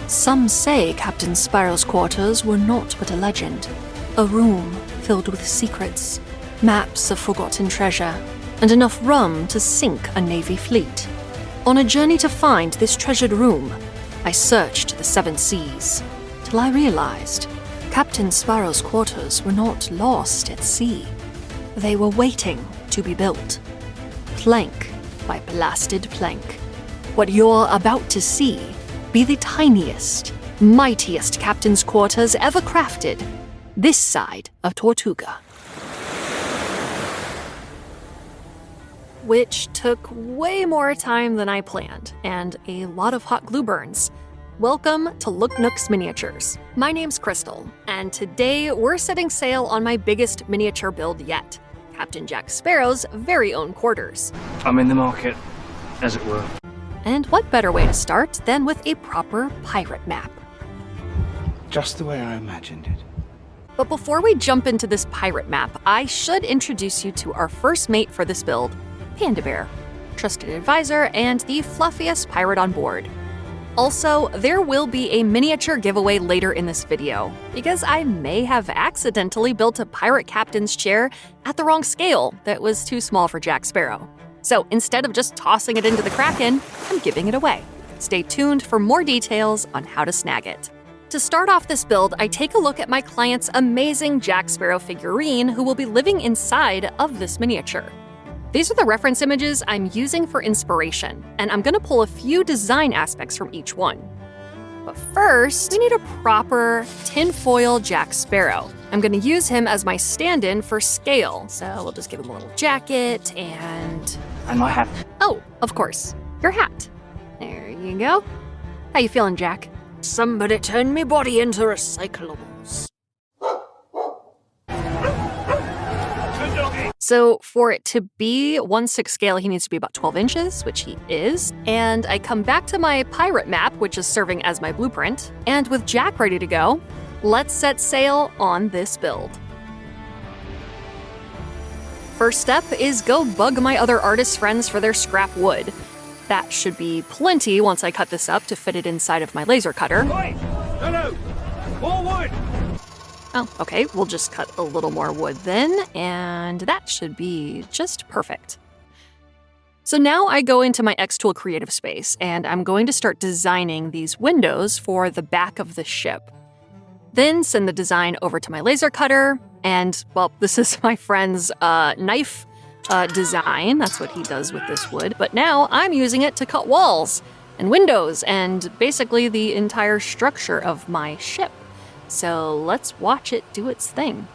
Some say Captain Sparrow's quarters were naught but a legend, a room filled with secrets, maps of forgotten treasure, and enough rum to sink a navy fleet. On a journey to find this treasured room, I searched the seven seas, till I realized Captain Sparrow's quarters were not lost at sea. They were waiting to be built, plank by blasted plank. What you're about to see be the tiniest, mightiest captain's quarters ever crafted this side of Tortuga. Which took way more time than I planned, and a lot of hot glue burns. Welcome to Look Nooks Miniatures. My name's Crystal, and today we're setting sail on my biggest miniature build yet, Captain Jack Sparrow's very own quarters. I'm in the market, as it were. And what better way to start than with a proper pirate map? Just the way I imagined it. But before we jump into this pirate map, I should introduce you to our first mate for this build, Panda Bear, trusted advisor and the fluffiest pirate on board. Also, there will be a miniature giveaway later in this video, because I may have accidentally built a pirate captain's chair at the wrong scale that was too small for Jack Sparrow. So instead of just tossing it into the Kraken, I'm giving it away. Stay tuned for more details on how to snag it. To start off this build, I take a look at my client's amazing Jack Sparrow figurine who will be living inside of this miniature. These are the reference images I'm using for inspiration, and I'm gonna pull a few design aspects from each one. But first, we need a proper tinfoil Jack Sparrow. I'm gonna use him as my stand-in for scale, so we'll just give him a little jacket and my hat. oh, of course, your hat. There you go. How you feeling, Jack? Somebody turn me body into recyclables. So for it to be 1/6 scale, he needs to be about 12 inches, which he is. And I come back to my pirate map, which is serving as my blueprint. And with Jack ready to go, let's set sail on this build. First step is go bug my other artist friends for their scrap wood. That should be plenty once I cut this up to fit it inside of my laser cutter. Right! No! More wood! Oh, okay, we'll just cut a little more wood then, and that should be just perfect. So now I go into my Xtool creative space, and I'm going to start designing these windows for the back of the ship. Then send the design over to my laser cutter, and, well, this is my friend's knife design. That's what he does with this wood. But now I'm using it to cut walls and windows and basically the entire structure of my ship. So let's watch it do its thing.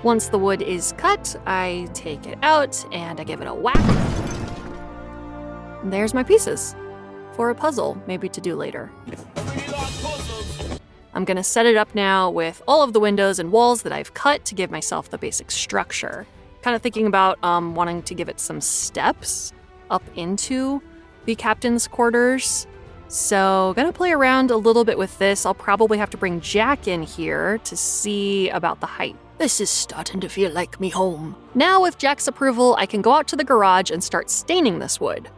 Once the wood is cut, I take it out and I give it a whack. And there's my pieces for a puzzle, maybe to do later. I'm gonna set it up now with all of the windows and walls that I've cut to give myself the basic structure. Kind of thinking about wanting to give it some steps up into the captain's quarters. So gonna play around a little bit with this. I'll probably have to bring Jack in here to see about the height. This is starting to feel like me home. Now with Jack's approval, I can go out to the garage and start staining this wood.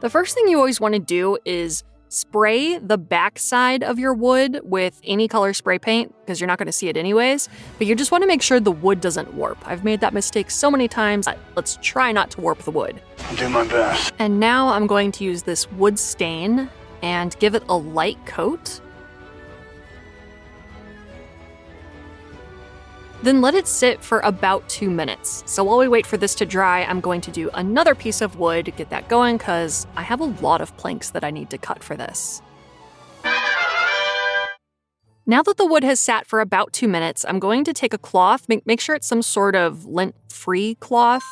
The first thing you always want to do is spray the backside of your wood with any color spray paint, because you're not going to see it anyways, but you just want to make sure the wood doesn't warp. I've made that mistake so many times. Let's try not to warp the wood. I'll do my best. And now I'm going to use this wood stain and give it a light coat. Then let it sit for about 2 minutes. So while we wait for this to dry, I'm going to do another piece of wood to get that going because I have a lot of planks that I need to cut for this. Now that the wood has sat for about 2 minutes, I'm going to take a cloth, make sure it's some sort of lint-free cloth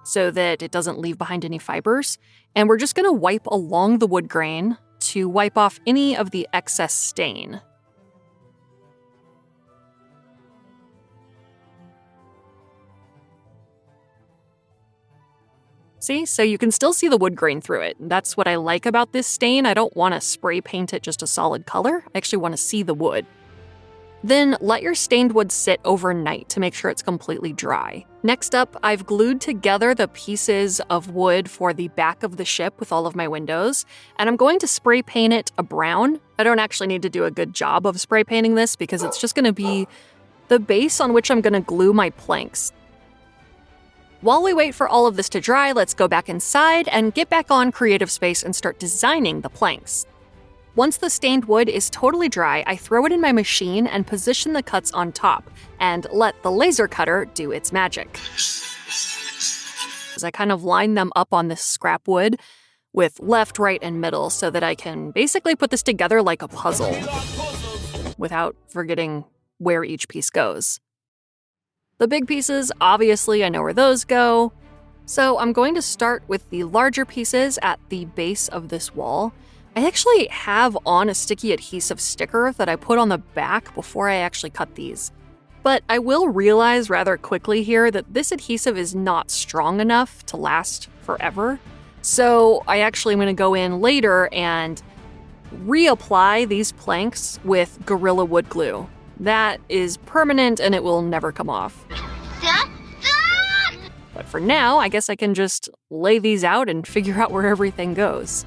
so that it doesn't leave behind any fibers. And we're just gonna wipe along the wood grain to wipe off any of the excess stain. See, so you can still see the wood grain through it. That's what I like about this stain. I don't want to spray paint it just a solid color. I actually want to see the wood. Then let your stained wood sit overnight to make sure it's completely dry. Next up, I've glued together the pieces of wood for the back of the ship with all of my windows, and I'm going to spray paint it a brown. I don't actually need to do a good job of spray painting this because it's just going to be the base on which I'm going to glue my planks. While we wait for all of this to dry, let's go back inside and get back on Creative Space and start designing the planks. Once the stained wood is totally dry, I throw it in my machine and position the cuts on top, and let the laser cutter do its magic. As I kind of line them up on this scrap wood with left, right, and middle so that I can basically put this together like a puzzle without forgetting where each piece goes. The big pieces, obviously I know where those go, so I'm going to start with the larger pieces at the base of this wall. I actually have on a sticky adhesive sticker that I put on the back before I actually cut these. But I will realize rather quickly here that this adhesive is not strong enough to last forever. So I actually am going to go in later and reapply these planks with Gorilla Wood glue. That is permanent and it will never come off. But for now, I guess I can just lay these out and figure out where everything goes.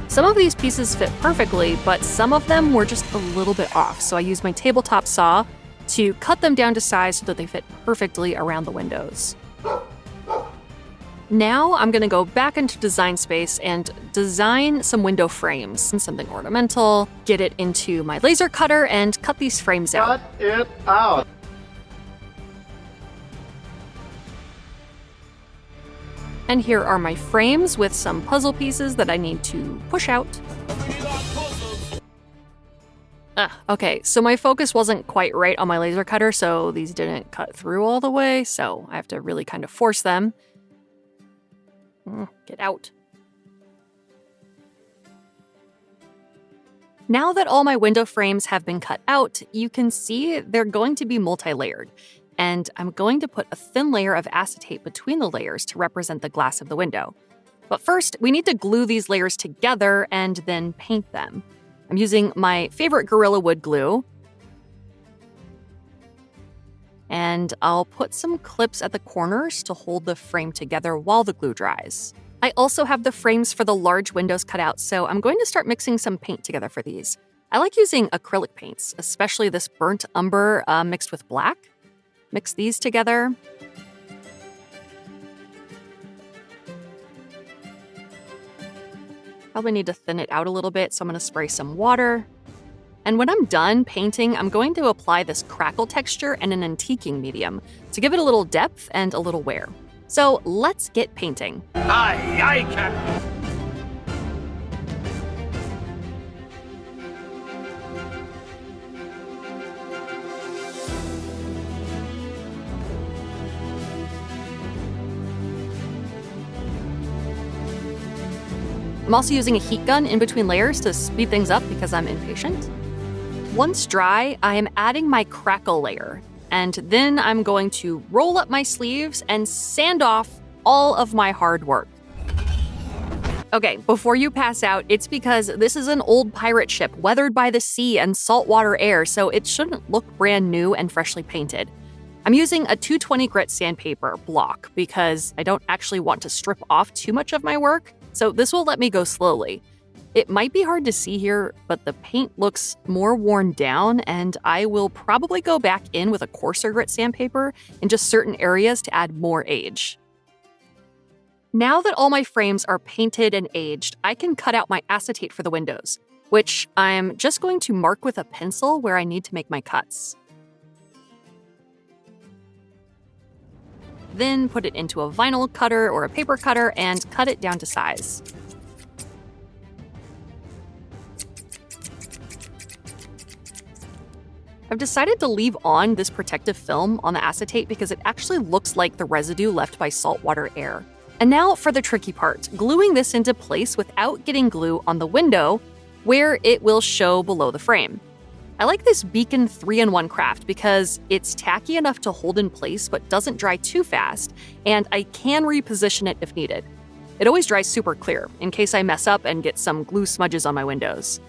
Some of these pieces fit perfectly, but some of them were just a little bit off, so I used my tabletop saw to cut them down to size so that they fit perfectly around the windows. Now I'm going to go back into Design Space and design some window frames, something ornamental, get it into my laser cutter, and cut these frames out. Cut it out. And here are my frames with some puzzle pieces that I need to push out. Okay, so my focus wasn't quite right on my laser cutter, so these didn't cut through all the way, so I have to really kind of force them. Get out. Now that all my window frames have been cut out, you can see they're going to be multi-layered. And I'm going to put a thin layer of acetate between the layers to represent the glass of the window. But first, we need to glue these layers together and then paint them. I'm using my favorite Gorilla Wood glue. And I'll put some clips at the corners to hold the frame together while the glue dries. I also have the frames for the large windows cut out, so I'm going to start mixing some paint together for these. I like using acrylic paints, especially this burnt umber mixed with black. Mix these together. Probably need to thin it out a little bit, so I'm going to spray some water. And when I'm done painting, I'm going to apply this crackle texture and an antiquing medium to give it a little depth and a little wear. So let's get painting. Aye, aye, Captain. I'm also using a heat gun in between layers to speed things up because I'm impatient. Once dry, I am adding my crackle layer, and then I'm going to roll up my sleeves and sand off all of my hard work. Okay, before you pass out, it's because this is an old pirate ship weathered by the sea and saltwater air, so it shouldn't look brand new and freshly painted. I'm using a 220 grit sandpaper block because I don't actually want to strip off too much of my work. So this will let me go slowly. It might be hard to see here, but the paint looks more worn down, and I will probably go back in with a coarser grit sandpaper in just certain areas to add more age. Now that all my frames are painted and aged, I can cut out my acetate for the windows, which I'm just going to mark with a pencil where I need to make my cuts. Then put it into a vinyl cutter or a paper cutter and cut it down to size. I've decided to leave on this protective film on the acetate because it actually looks like the residue left by saltwater air. And now for the tricky part, gluing this into place without getting glue on the window where it will show below the frame. I like this Beacon 3-in-1 craft because it's tacky enough to hold in place but doesn't dry too fast, and I can reposition it if needed. It always dries super clear in case I mess up and get some glue smudges on my windows.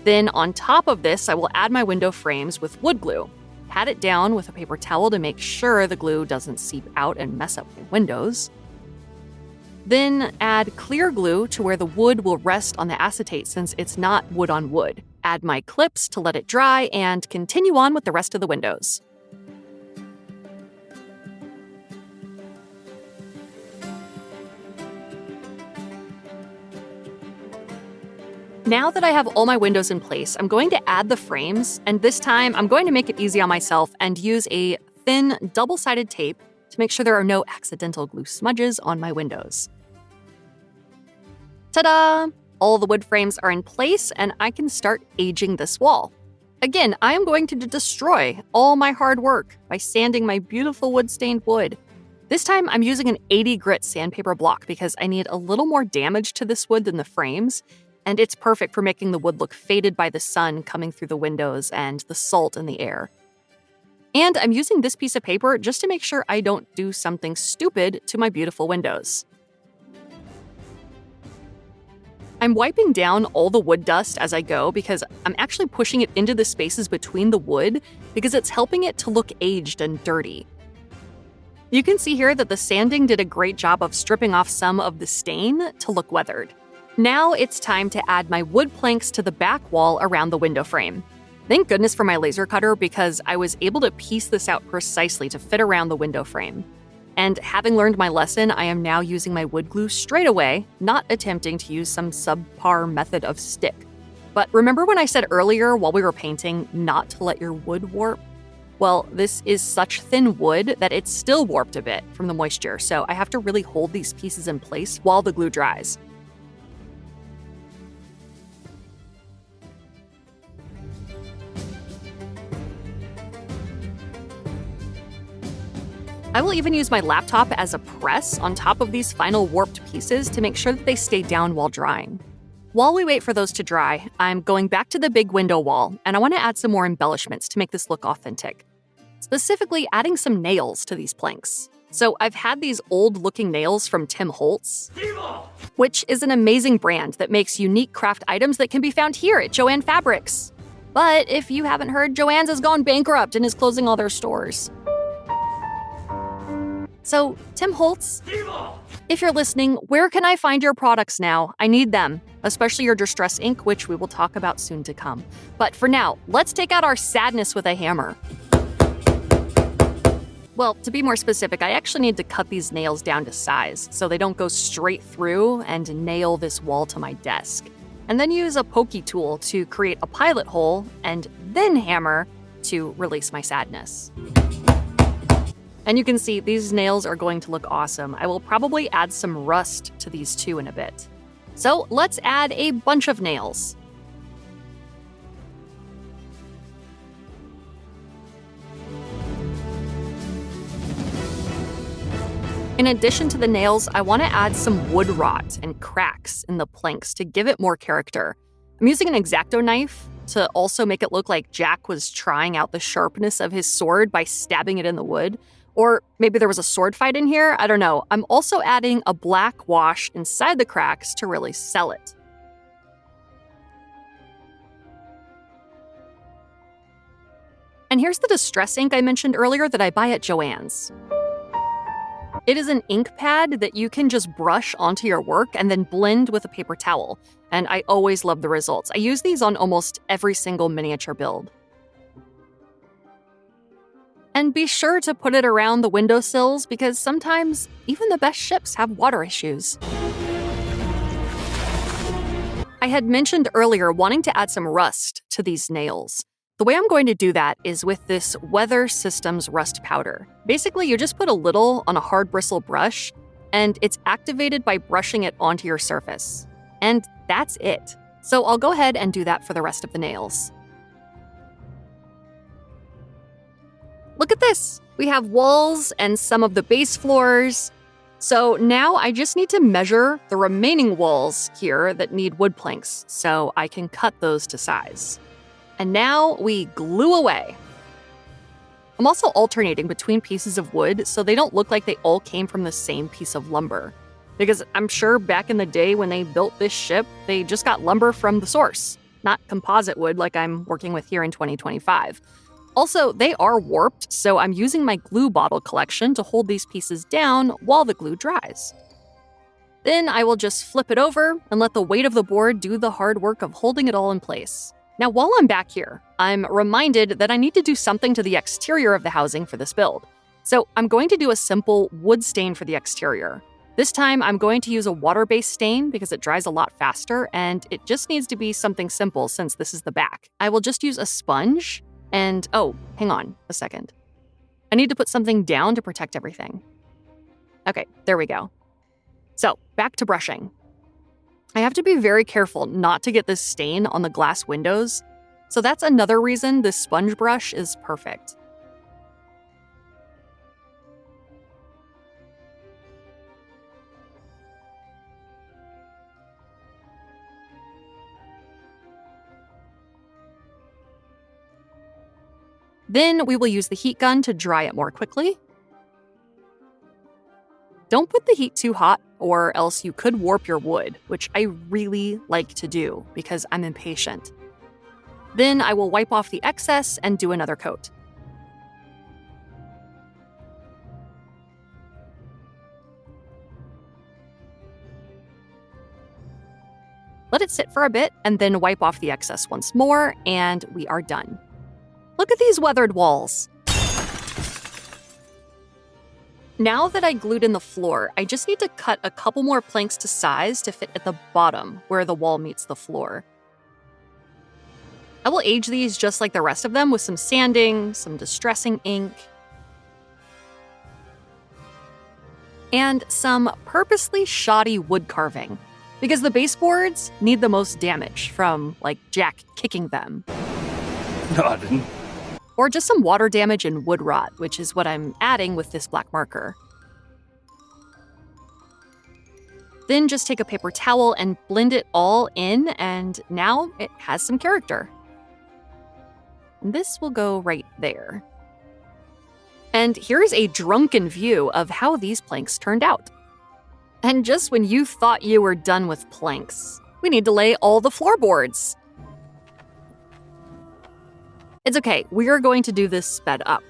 Then on top of this, I will add my window frames with wood glue. Pat it down with a paper towel to make sure the glue doesn't seep out and mess up my windows. Then add clear glue to where the wood will rest on the acetate since it's not wood on wood. Add my clips to let it dry and continue on with the rest of the windows. Now that I have all my windows in place, I'm going to add the frames, and this time I'm going to make it easy on myself and use a thin double-sided tape to make sure there are no accidental glue smudges on my windows. Ta-da! All the wood frames are in place, and I can start aging this wall. Again, I am going to destroy all my hard work by sanding my beautiful wood-stained wood. This time, I'm using an 80 grit sandpaper block because I need a little more damage to this wood than the frames, and it's perfect for making the wood look faded by the sun coming through the windows and the salt in the air. And I'm using this piece of paper just to make sure I don't do something stupid to my beautiful windows. I'm wiping down all the wood dust as I go because I'm actually pushing it into the spaces between the wood because it's helping it to look aged and dirty. You can see here that the sanding did a great job of stripping off some of the stain to look weathered. Now it's time to add my wood planks to the back wall around the window frame. Thank goodness for my laser cutter because I was able to piece this out precisely to fit around the window frame. And having learned my lesson, I am now using my wood glue straight away, not attempting to use some subpar method of stick. But remember when I said earlier while we were painting not to let your wood warp? Well, this is such thin wood that it's still warped a bit from the moisture, so I have to really hold these pieces in place while the glue dries. I will even use my laptop as a press on top of these final warped pieces to make sure that they stay down while drying. While we wait for those to dry, I'm going back to the big window wall, and I want to add some more embellishments to make this look authentic. Specifically, adding some nails to these planks. So I've had these old-looking nails from Tim Holtz, which is an amazing brand that makes unique craft items that can be found here at Jo-Ann Fabrics. But if you haven't heard, Jo-Ann's has gone bankrupt and is closing all their stores. So, Tim Holtz, if you're listening, where can I find your products now? I need them, especially your Distress ink, which we will talk about soon to come. But for now, let's take out our sadness with a hammer. Well, to be more specific, I actually need to cut these nails down to size so they don't go straight through and nail this wall to my desk. And then use a pokey tool to create a pilot hole and then hammer to release my sadness. And you can see these nails are going to look awesome. I will probably add some rust to these too in a bit. So let's add a bunch of nails. In addition to the nails, I want to add some wood rot and cracks in the planks to give it more character. I'm using an X-Acto knife to also make it look like Jack was trying out the sharpness of his sword by stabbing it in the wood. Or maybe there was a sword fight in here, I don't know. I'm also adding a black wash inside the cracks to really sell it. And here's the Distress ink I mentioned earlier that I buy at Jo-Ann's. It is an ink pad that you can just brush onto your work and then blend with a paper towel. And I always love the results. I use these on almost every single miniature build. And be sure to put it around the windowsills because sometimes even the best ships have water issues. I had mentioned earlier wanting to add some rust to these nails. The way I'm going to do that is with this Weather Systems rust powder. Basically, you just put a little on a hard bristle brush, and it's activated by brushing it onto your surface. And that's it. So I'll go ahead and do that for the rest of the nails. Look at this! We have walls and some of the base floors. So now I just need to measure the remaining walls here that need wood planks so I can cut those to size. And now we glue away. I'm also alternating between pieces of wood so they don't look like they all came from the same piece of lumber. Because I'm sure back in the day when they built this ship, they just got lumber from the source, not composite wood like I'm working with here in 2025. Also, they are warped, so I'm using my glue bottle collection to hold these pieces down while the glue dries. Then I will just flip it over and let the weight of the board do the hard work of holding it all in place. Now, while I'm back here, I'm reminded that I need to do something to the exterior of the housing for this build. So I'm going to do a simple wood stain for the exterior. This time, I'm going to use a water-based stain because it dries a lot faster, and it just needs to be something simple since this is the back. I will just use a sponge. And, oh, hang on a second. I need to put something down to protect everything. Okay, there we go. So, back to brushing. I have to be very careful not to get this stain on the glass windows, so that's another reason this sponge brush is perfect. Then we will use the heat gun to dry it more quickly. Don't put the heat too hot, or else you could warp your wood, which I really like to do because I'm impatient. Then I will wipe off the excess and do another coat. Let it sit for a bit and then wipe off the excess once more, and we are done. Look at these weathered walls. Now that I glued in the floor, I just need to cut a couple more planks to size to fit at the bottom where the wall meets the floor. I will age these just like the rest of them with some sanding, some distressing ink, and some purposely shoddy wood carving, because the baseboards need the most damage from, like, Jack kicking them. No, I didn't. Or just some water damage and wood rot, which is what I'm adding with this black marker. Then just take a paper towel and blend it all in, and now it has some character. And this will go right there. And here's a drunken view of how these planks turned out. And just when you thought you were done with planks, we need to lay all the floorboards. It's okay, we are going to do this sped up.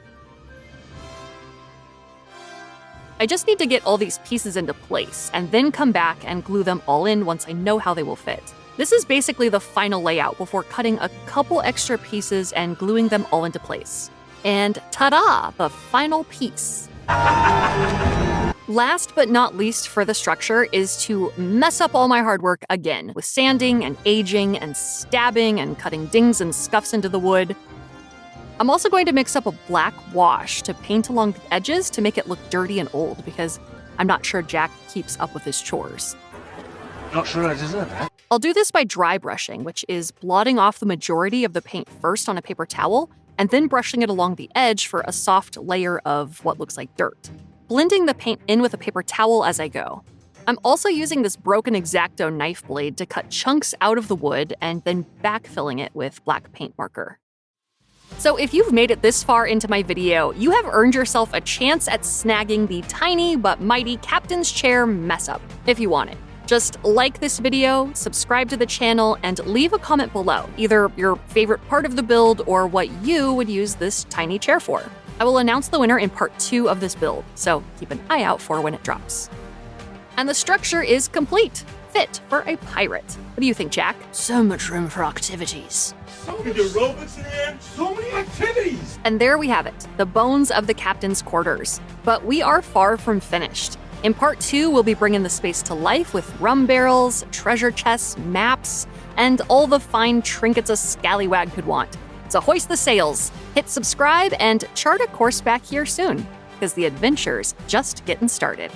I just need to get all these pieces into place and then come back and glue them all in once I know how they will fit. This is basically the final layout before cutting a couple extra pieces and gluing them all into place. And ta-da, the final piece. Last but not least for the structure is to mess up all my hard work again with sanding and aging and stabbing and cutting dings and scuffs into the wood. I'm also going to mix up a black wash to paint along the edges to make it look dirty and old because I'm not sure Jack keeps up with his chores. Not sure I deserve that. I'll do this by dry brushing, which is blotting off the majority of the paint first on a paper towel and then brushing it along the edge for a soft layer of what looks like dirt. Blending the paint in with a paper towel as I go. I'm also using this broken X-Acto knife blade to cut chunks out of the wood and then backfilling it with black paint marker. So if you've made it this far into my video, you have earned yourself a chance at snagging the tiny but mighty Captain's Chair mess-up, if you want it. Just like this video, subscribe to the channel, and leave a comment below, either your favorite part of the build or what you would use this tiny chair for. I will announce the winner in part 2 of this build, so keep an eye out for when it drops. And the structure is complete, fit for a pirate. What do you think, Jack? So much room for activities. So many robots in here, so many activities! And there we have it, the bones of the captain's quarters. But we are far from finished. In part 2, we'll be bringing the space to life with rum barrels, treasure chests, maps, and all the fine trinkets a scallywag could want. So hoist the sails, hit subscribe, and chart a course back here soon, because the adventure's just getting started.